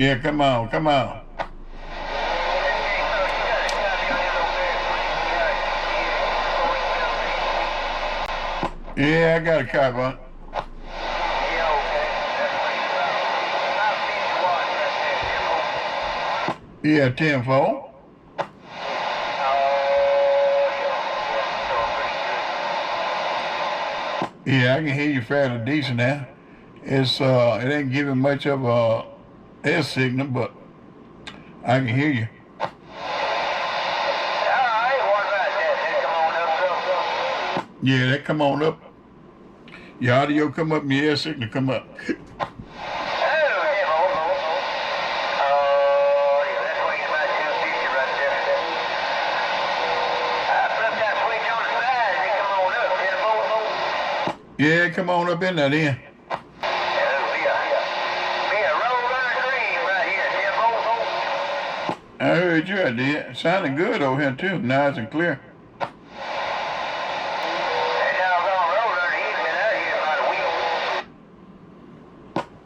Yeah, come on, come on. Yeah, I got a cop on. Yeah, 10-4. Yeah, I can hear you fairly decent now. It ain't giving much of a air signal, but I can hear you. Yeah, that come on up. Your audio come up and your air signal come up. Yeah, come on up in there then. I heard you, I did. Sounding good over here too, nice and clear.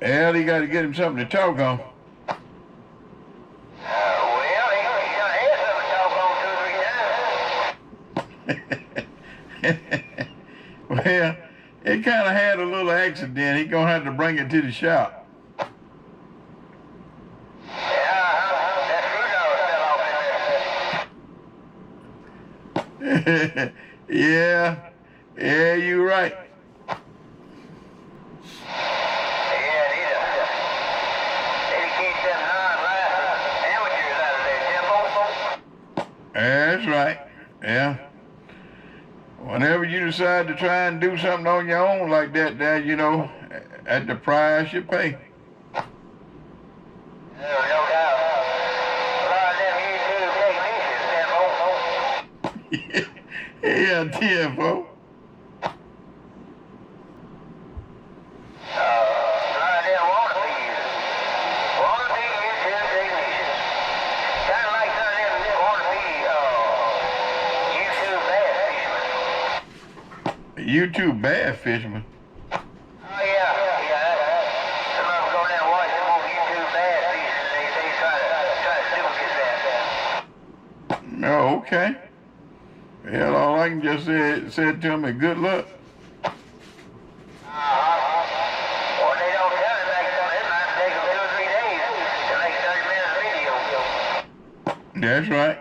Well, he got to get him something to talk on. Well, it kind of had a little accident. He gonna have to bring it to the shop. Yeah, yeah, you're right. That's right. Yeah. Whenever you decide to try and do something on your own like that, you know, at the price you pay. Yeah, 10-4. YouTube bass fisherman. Oh yeah. Some of them go down and watch them on YouTube bass fishing. They try to duplicate that. Oh, okay. Well, all I can just say to him is good luck. Well, they don't tell him like that. It might take them 2 or 3 days to make 30 minutes video. That's right.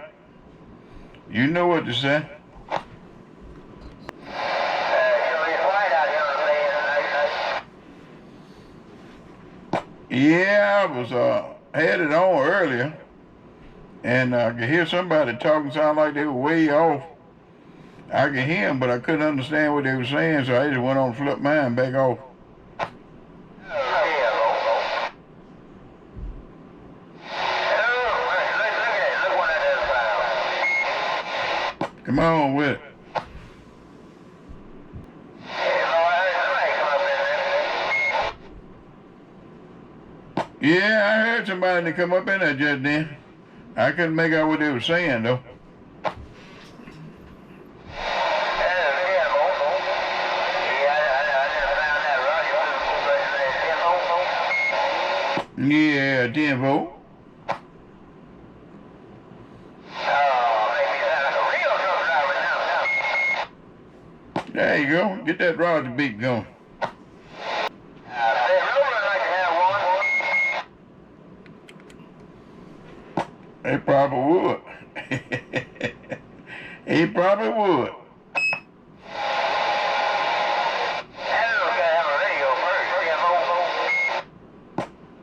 You know what to say. Yeah, I was headed on earlier, and I could hear somebody talking, sound like they were way off. I could hear them, but I couldn't understand what they were saying, so I just went on and flipped mine back off. Come on with it. Yeah, I heard somebody come up in there just then. I couldn't make out what they were saying, though. Yeah, 10-4. There you go. Get that Roger beat going. They probably would. He probably would.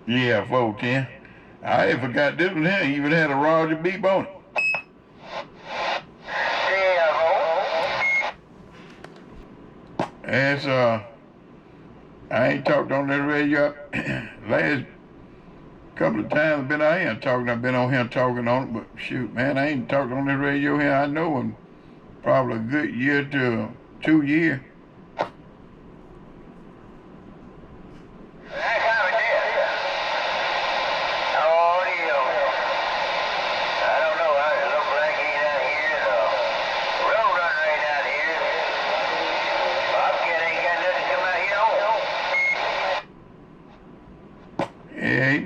Yeah, 410. I even forgot this one here. He even had a Roger beep on it. That's I ain't talked on that radio last couple of times I've been out here talking. I've been on here talking on it, but shoot, man, I ain't talked on this radio here. I know in probably a good year to 2 years.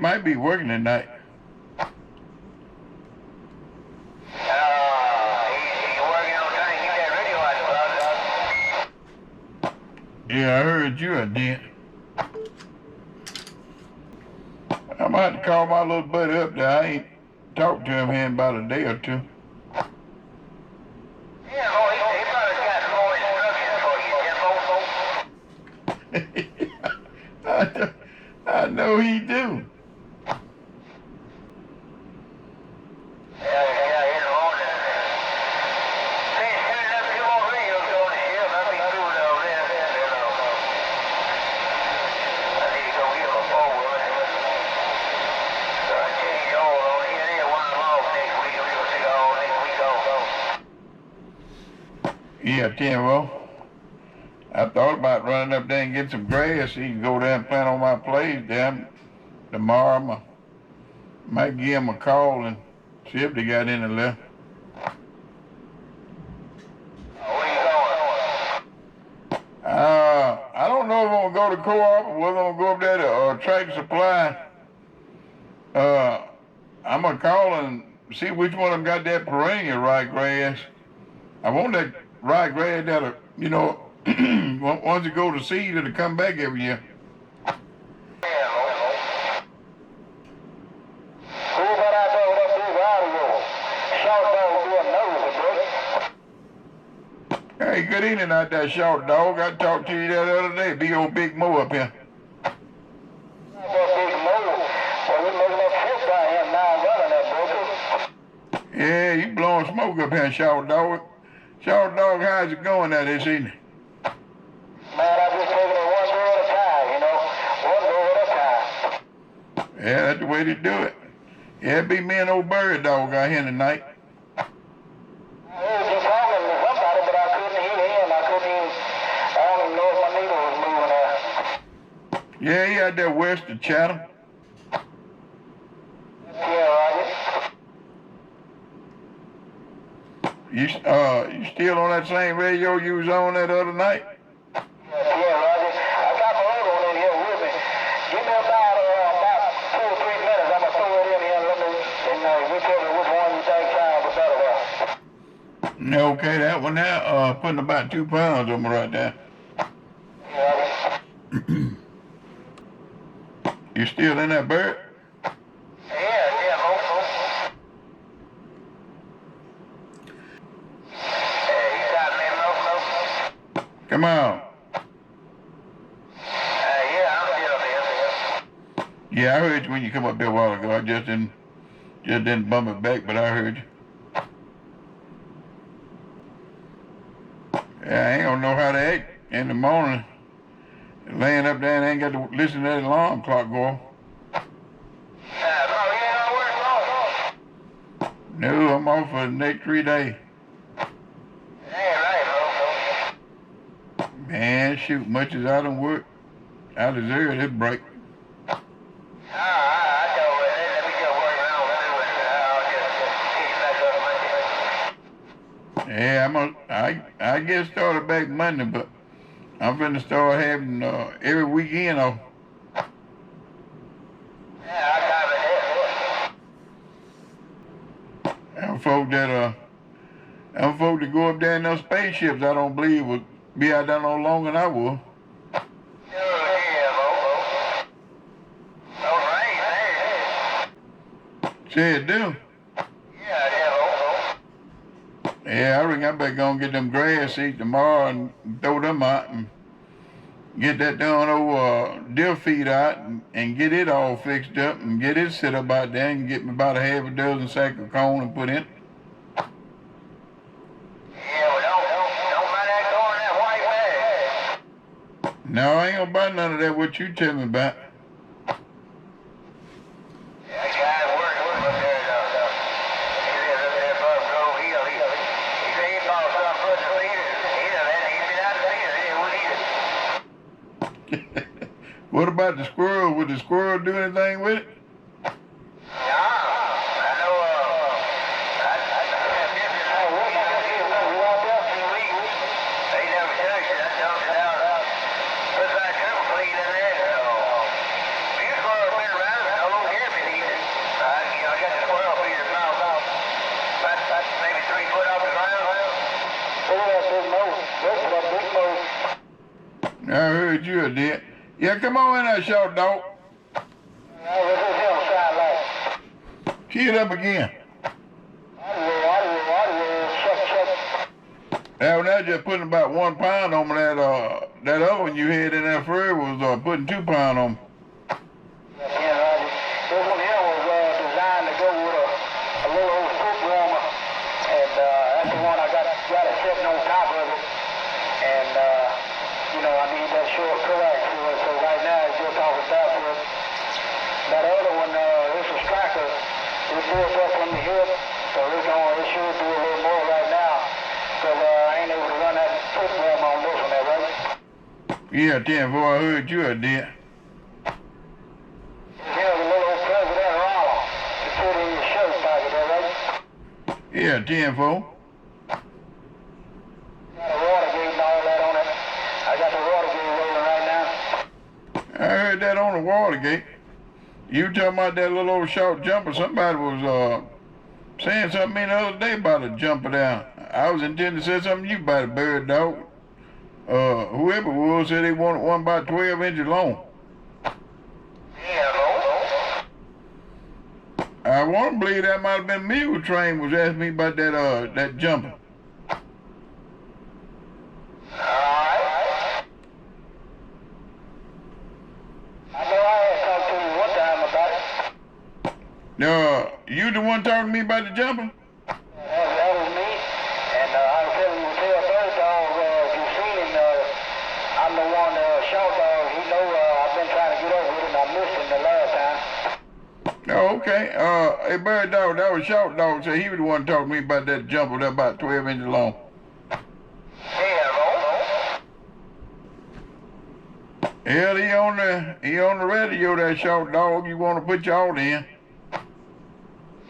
might be working tonight. He's working on trying to get that radio out of the closet. Yeah, I heard you, I did. I'm about to call my little buddy up there. I ain't talked to him in about a day or two. Yeah, boy, he probably got some more instructions for you, Jimbo. I know he do. Yeah, in the morning. Say, soon enough, two more radios going to ship. I'll be through with all this. I need to go get him a phone with it. So I change all on here. There's one off next week. We're going to take all next week off. Yeah, Timbo. I thought about running up there and get some grass. So you can go there and plant on my place down tomorrow. I might give him a call and see if they got any left. Where you going? I don't know if I'm gonna go to co-op or whether I'm gonna go up there to Tractor Supply. I'm gonna call and see which one of them got that perennial ryegrass. I want that ryegrass that'll, you know, once it go to seed, it'll come back every year. Hey, good evening out there, Shawty Dawg. I talked to you the other day. Big old Big Mo up here. Yeah, you blowing smoke up here, Shawty Dawg. Shawty Dawg, how's it going out this evening? Man, I'm just taking it one day at a time, you know. One day at a time. Yeah, that's the way to do it. Yeah, it be me and old Bird Dog out here tonight. I heard you talking to somebody, but I couldn't hear him. I don't even know if my needle was moving there. Yeah, he out there west of Chatham. Yeah, Roger. You still on that same radio you was on that other night? Yeah, Roger. I got my other one in here with me. Give me about 2 or 3 minutes. I'm going to throw it in here and you tell me which one you think sounds better. Okay, that one now, putting about 2 pounds on me right there. Yeah, You still in that bird? yeah, both. Hey, you got me, Mo? Come on. Yeah, I'm still here. Yeah, I heard you when you come up there a while ago. I just didn't bump it back, but I heard you. Yeah, I ain't gonna know how to act in the morning. Laying up there and ain't got to listen to that alarm clock go off. Bro, you ain't gonna work long. No, I'm off for the next 3 days. Ain't right, bro. Man, shoot, much as I done work, I deserve this break. I know it. Let me just work around with it. I'll just kick back up Monday. Yeah, I get started back Monday, but I'm finna start having every weekend off. Yeah, I got it. Them folk that go up there in those spaceships, I don't believe would be out there no longer than I would. Say it do. Yeah, I reckon I better go and get them grass seeds tomorrow and throw them out and get that down over deer feed out and get it all fixed up and get it set up out there and get me about a half a dozen sack of corn and put in. No, I ain't gonna buy none of that, what you tell me about. What about the squirrel? Would the squirrel do anything with it? I heard you a did. Yeah, come on in there, Shawty Dawg. Key it up again. Now, now just putting about 1 pound on that that other one you had in that fur was putting 2 pounds on. Yeah, Roger. This one here was designed to go with a little old foot warmer, and that's the one I got it sitting on top of it. And you know, I need that short coax to it. So right now it's just off the top of it. That other one, it's a striker. It built up on the hip, so it should do a little more right now. Because I ain't able to run that foot warmer on this one there, right? Yeah, 10-4, I heard you a did. Yeah, 10-4. Got a water gate and all that on it. I got the water gate rolling right now. I heard that on the water gate. You talking about that little old short jumper. Somebody was saying something to me the other day about a jumper down. I was intending to say something to you about a bird dog. Whoever it was said they wanted one about 12 inches long. I want to believe that might have been Mule Train was asking me about that jumper. Alright. I know I had talked to you one time about it. You the one talking to me about the jumper? That was me. And I was telling you to tell Bird Dog, if you've seen him, I'm the one, Shawty Dawg. He know I've been trying to get over with him. I missed him the last time. Oh, okay. Hey, Bird Dog, that was Shawty Dawg. Said he was the one talking to me about that jumper that about 12 inches long. Hell, he on the radio, that Shawty Dawg. You want to put y'all in?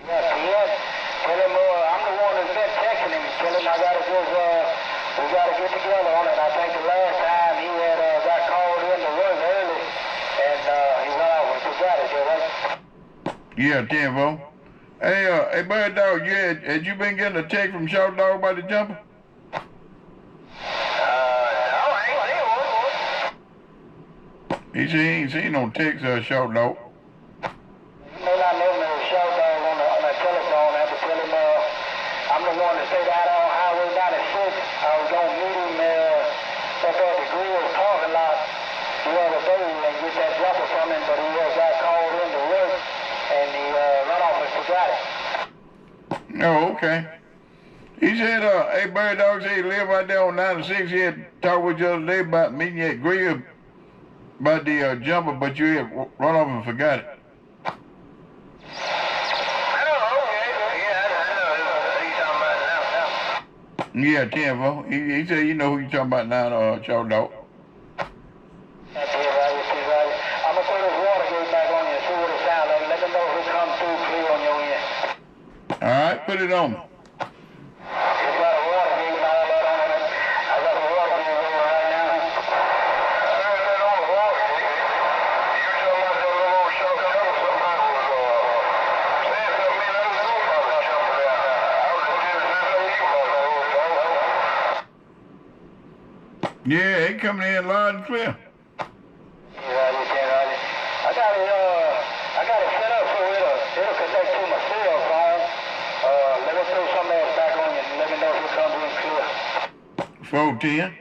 Yes. Tell him I'm the one that's been texting him. Tell him we gotta get together on it. I think the last time he had got called in to work early, and he went out and forgot it, right? Yeah, 10-4. Hey, Bird Dog, had you been getting a text from Shawty Dawg about the jumper? No, I ain't seen one. He said he ain't seen no text Shawty Dawg. You may not know me as Shawty Dawg on the telephone. I had to tell him I'm the one that stayed out on Highway 96. I was gonna meet him up at the grill parking lot the other day and get that jumper from him, but he got called in to work and he run off and forgot it. Oh, okay. He said, hey, Bird Dog said he lived out there on 96. He had talked with you the other day about meeting you at grill about the jumper, but you had run off and forgot it. Yeah, 10-4. He said you know who you talking about now, Shawty Dawg. That's it, right. I'm gonna put this water gate back on you and see what it sounds like. Let me know if it comes through clear on your end. All right, put it on. It's got a water gate and all that on it. I got the water gate rolling right now. I heard that on the water gate. You talking about that little old show coming? Somebody was saying something me the other day about the jumper down there. I was intending to say something to you about that old show. Yeah, he coming in loud and clear. Yeah, you can, Roger. I got it set up so it'll connect to my cell phone. Let me throw something else back on you and let me know if it comes in clear. 410.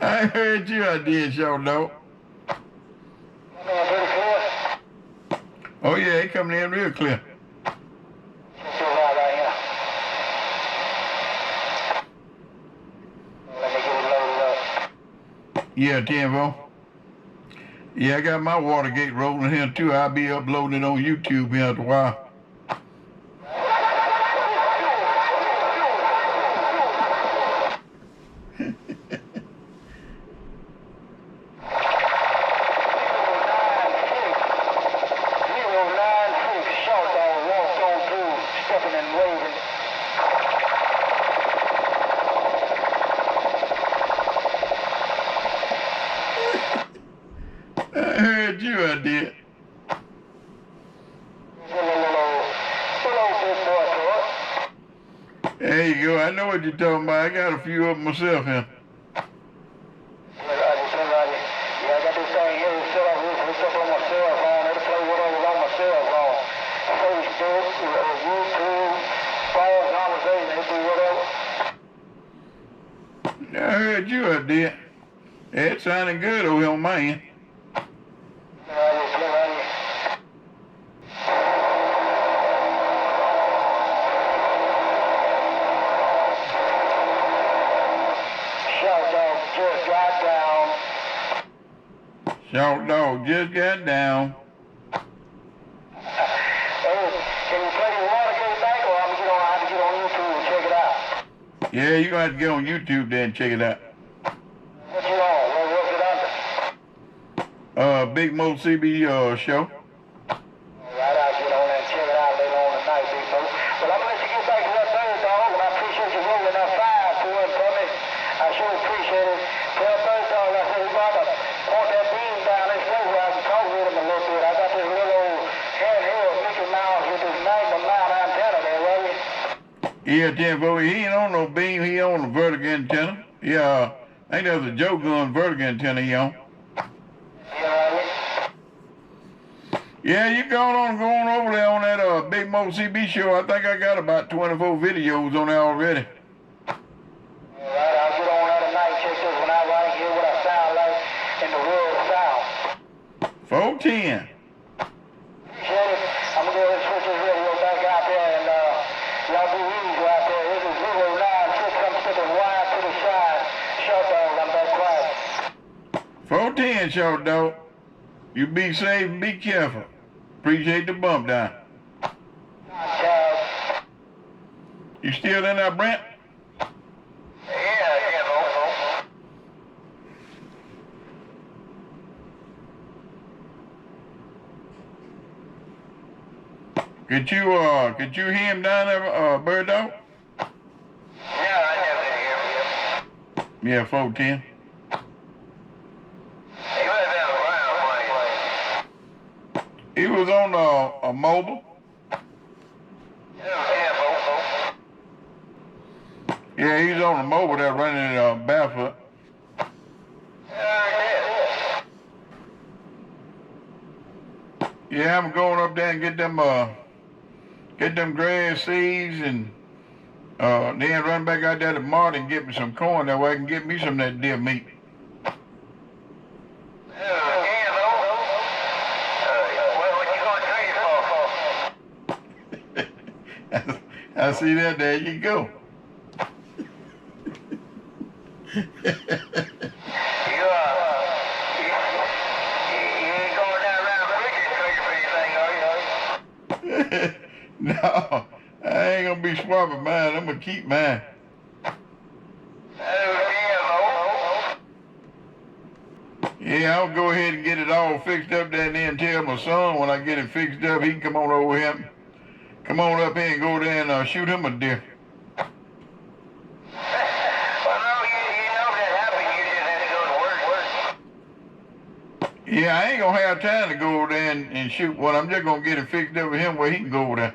I heard you, I did, Shawty Dawg. Oh yeah, he coming in real clear. Yeah, 10-4. Yeah, I got my water gate rolling here too. I'll be uploading it on YouTube here after a while. what you did. Little big boy toy. There you go. I know what you're talking about. I got a few of them myself here. Yeah, I got this thing here set up, hooked up on my cell phone. It'll play whatever's on my cell phone. Facebook, YouTube, phone conversation, it'll do whatever. I heard you did. It sounded good over here on my end. Shawty Dawg just got down. Can you play the Watergate back, or I'm gonna have to get on YouTube and check it out? Yeah, you're going to have to get on YouTube there and check it out. What you on? What's it under? Big Mo CB show. Alright, I'll get on there and check it out later on tonight, Big Mo. Well, I'm gonna let you get back to that third dog, and I appreciate you rolling that fire to it for me. I sure appreciate it. Tell third dog, I said he's about to point that beam down this way where I can talk with him a little bit. I got this little old handheld Mickey Mouse with this magnum mount antenna there, right? Yeah, Tim, he ain't on no beam, he on a vertical antenna. Yeah, I think there's a Joe Gun vertical antenna he on. Yeah, right. Yeah, you going over there on that Big Mo CB show. I think I got about 24 videos on there already. Alright, I'll get on there tonight, check this one out, right here, what I sound like in the world of sound. 410. Appreciate it. I'm gonna go ahead and switch this radio back out there, and y'all be easy out there. This is 096, I'm sticking wide to the side. Shawty Dawg, I'm back quiet. 410, Shawty Dawg. You be safe and be careful. Appreciate the bump down. Ciao. You still in there, Brent? Yeah, bro. Could you hear him down there, Bird Dog? Yeah, I definitely hear you. Yeah, 410. He was in the ground, He was on a mobile. yeah, bro. Yeah, he's on a mobile there running barefoot. Yeah, I'm going up there and get them grass seeds and then run back out there to Martin and get me some corn that way I can get me some of that deer meat. I see that. There you go. You ain't going down around the bridge trigger for anything, are you? No, I ain't gonna be swapping mine. I'm gonna keep mine. Yeah, I'll go ahead and get it all fixed up there and then tell my son when I get it fixed up, he can come on over here. Come on up here and go there and shoot him a deer. Yeah, I ain't gonna have time to go over there and shoot one. I'm just gonna get it fixed up with him where he can go over there.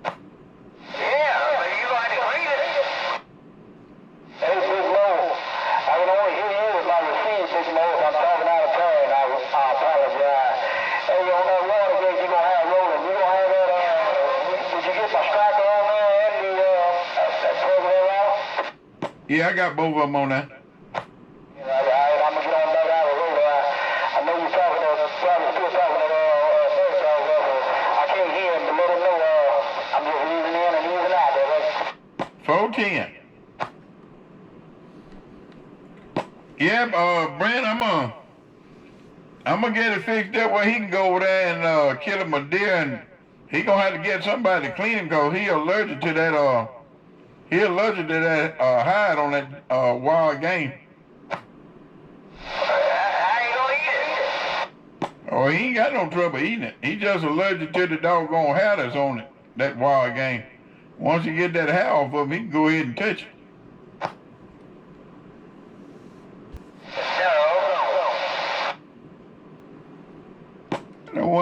Yeah, but you gonna have to clean it. Hey, Big Mo, I can only hear you with my receipt, Big Mo. If I'm talking out of turn, I apologize. Hey, on that water gate you gonna have rolling. You gonna have that, did you get my striker on there and that program out? Yeah, I got both of them on there. Alright, I'm gonna get on back out of the road. I know you're talking to, probably still talking to first dog level. I can't hear him, but let him know I'm just easing in and easing out there, right? 410. Yeah, Brent, I'm gonna get it fixed up where he can go over there and kill him a deer, and he gonna have to get somebody to clean him because he allergic to that hide on that wild game. Oh, he ain't got no trouble eating it. He just allergic to the doggone hair that's on it, that wild game. Once you get that hair off of him, he can go ahead and touch it.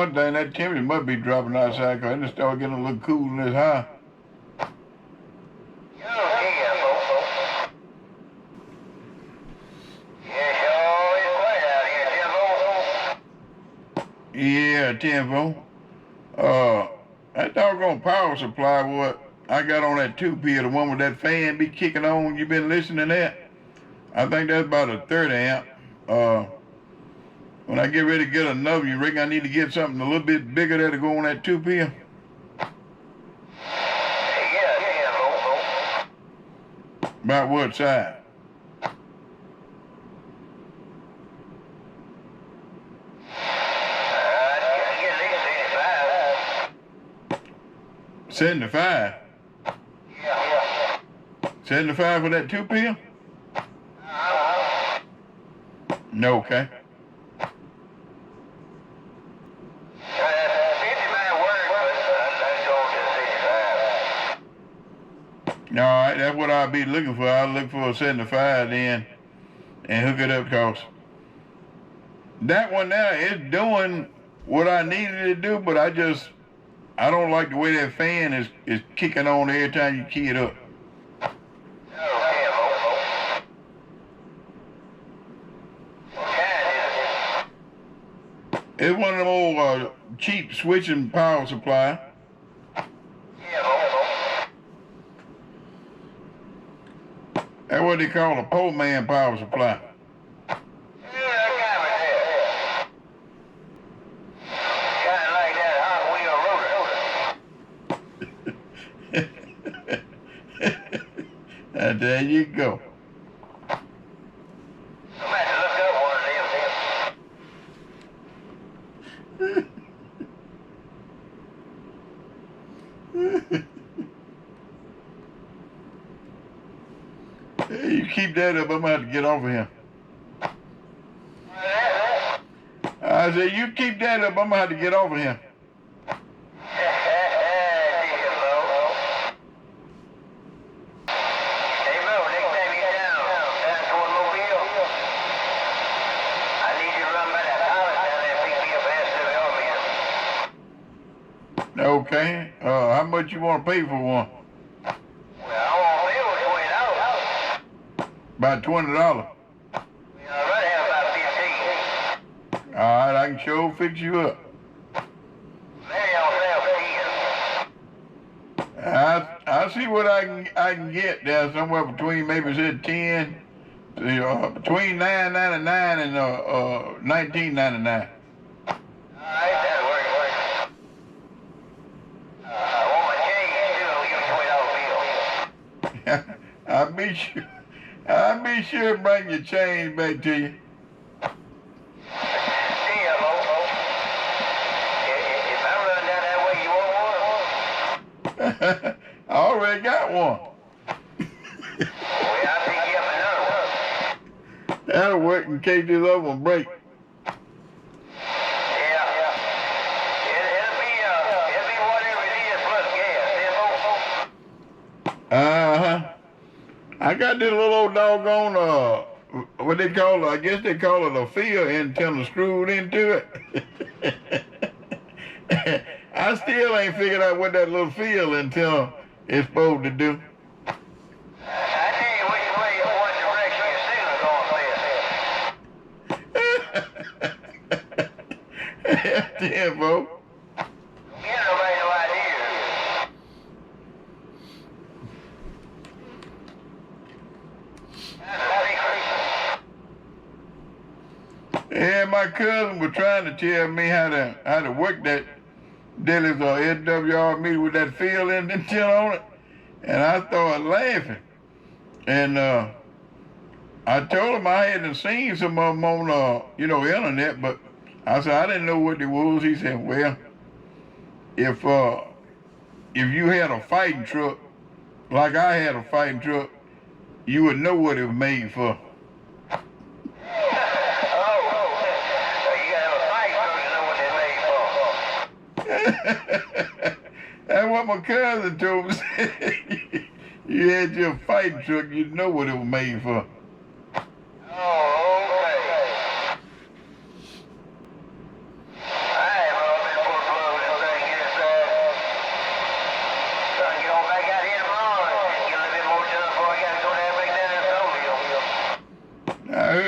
one thing, that temperature must be dropping outside because it started getting a little cool in this house. Yeah, 10 volt. That doggone power supply, what I got on that 2P, the one with that fan be kicking on, you been listening to that? I think that's about a 30 amp. When I get ready to get another, you reckon I need to get something a little bit bigger there to go on that 2P? Yeah, About what size? get at least 85. 75. Yeah. 75 for that 2P? No, okay. 50 might work, but let's go to 65. All right, that's what I'll be looking for. I'll look for a 75 then and hook it up, cause that one now is doing what I needed it to do, but I don't like the way that fan is kicking on every time you key it up. It's one of them old cheap switching power supply. That's what they call a pole man power supply. There you go. I'm going to look up one of them. Hey, you keep that up, I'm going to have to get off of here. I said, you keep that up, I'm going to have to get off of here. Okay. How much you want to pay for one? Well, I want to pay $20. About $20. I'd rather have about 15. All right, I can sure fix you up. Maybe I'll sell 10. I see what I can get there somewhere between maybe say 10, between $9.99 and $19.99. I'll be sure to bring your change back to you. If I run down that way, you want one? I already got one. Well, I'll pick you up another one. That'll work in case this other one breaks. It'll be whatever it is plus gas. Uh-huh. I got this little old doggone, what they call it, I guess they call it a field antenna screwed into it. I still ain't figured out what that little field antenna is supposed to do. I tell you which way, what direction your signal's going, please. Damn, folks. You nobody no idea. Yeah, my cousin was trying to tell me how to work that Dilly's SWR meter with that field antenna on it, and I started laughing. And I told him I hadn't seen some of them on internet, but I said I didn't know what they was. He said, well, if you had a fighting truck like I had a fighting truck, you would know what it was made for. That's what my cousin told me. You had your fighting truck, you'd know what it was made for. Oh, okay. I have been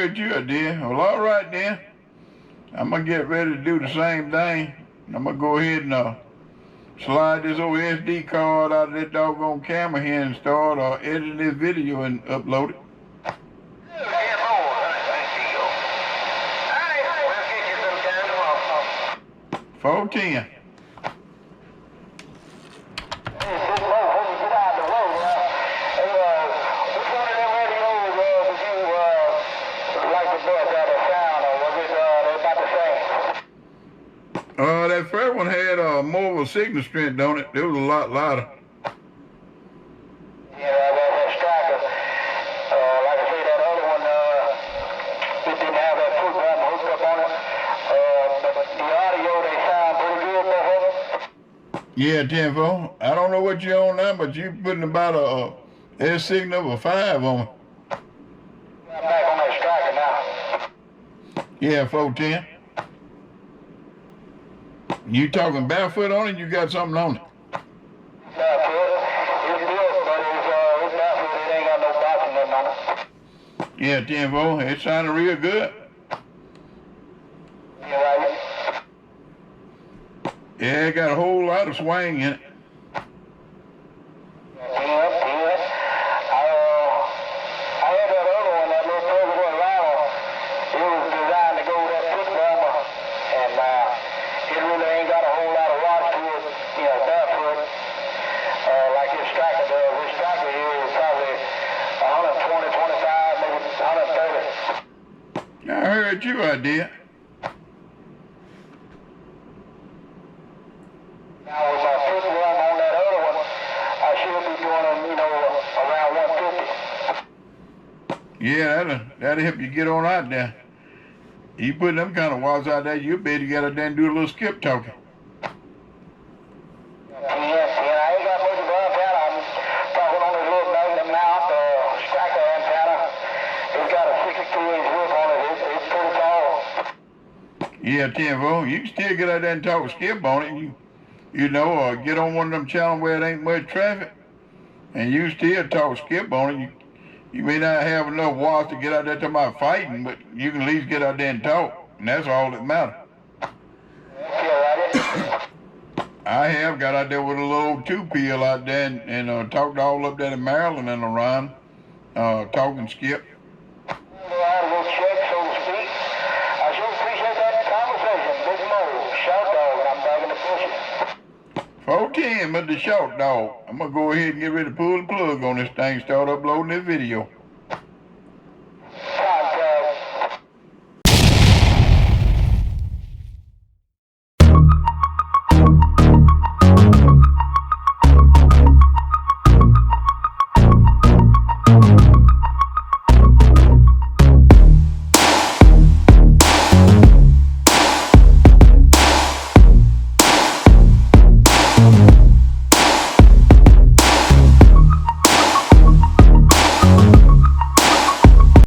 heard you, I did. Well, all right then. I'm gonna get ready to do the same thing. I'm gonna go ahead and slide this old SD card out of that doggone camera here and start editing this video and upload it. 410. That first one had more of a signal strength on it. It was a lot louder. Yeah, that striker. Like I say, that other one, it didn't have that foot button hooked up on it. But the audio, they sound pretty good, Yeah, 10-4. I don't know what you're on now, but you putting about a signal of a 5 on it. I'm back on that striker now. Yeah, 410. You talking barefoot on it? You got something on it? Barefoot. It's built, but it's barefoot. It ain't got no boxing on it. Yeah, 10-4. It sounded real good. You right? Yeah, it got a whole lot of swing in it. I had that other one, that little President Lionel. It was designed to go with that foot bumper, and it really ain't got a whole lot of watch to it, barefoot, like this striker does. This striker here is probably 120, 25, maybe 130. I heard you, I did. Now with my foot run on that other one, I should be doing, around 150. Yeah, that'll help you get on out there. You put them kind of watts out there, you'll be able to get out there and do a little skip talking. Yeah, I ain't got much of an antenna. I'm talking on this little magnum mount striker antenna. It's got a 62-inch roof on it. It's pretty tall. Yeah, 10-4. You can still get out there and talk skip on it. Or get on one of them channels where it ain't much traffic, and you still talk skip on it. You may not have enough watts to get out there talking about fighting, but you can at least get out there and talk, and that's all that matters. I have got out there with a little 2-pill out there and talked all up there in Maryland and around, talking skip. I will check, so to speak. I sure appreciate that conversation. Big Mo, Shawty Dawg, I'm back in the bushes. 410, but the Shawty Dawg. I'm going to go ahead and get ready to pull the plug on this thing, start uploading this video.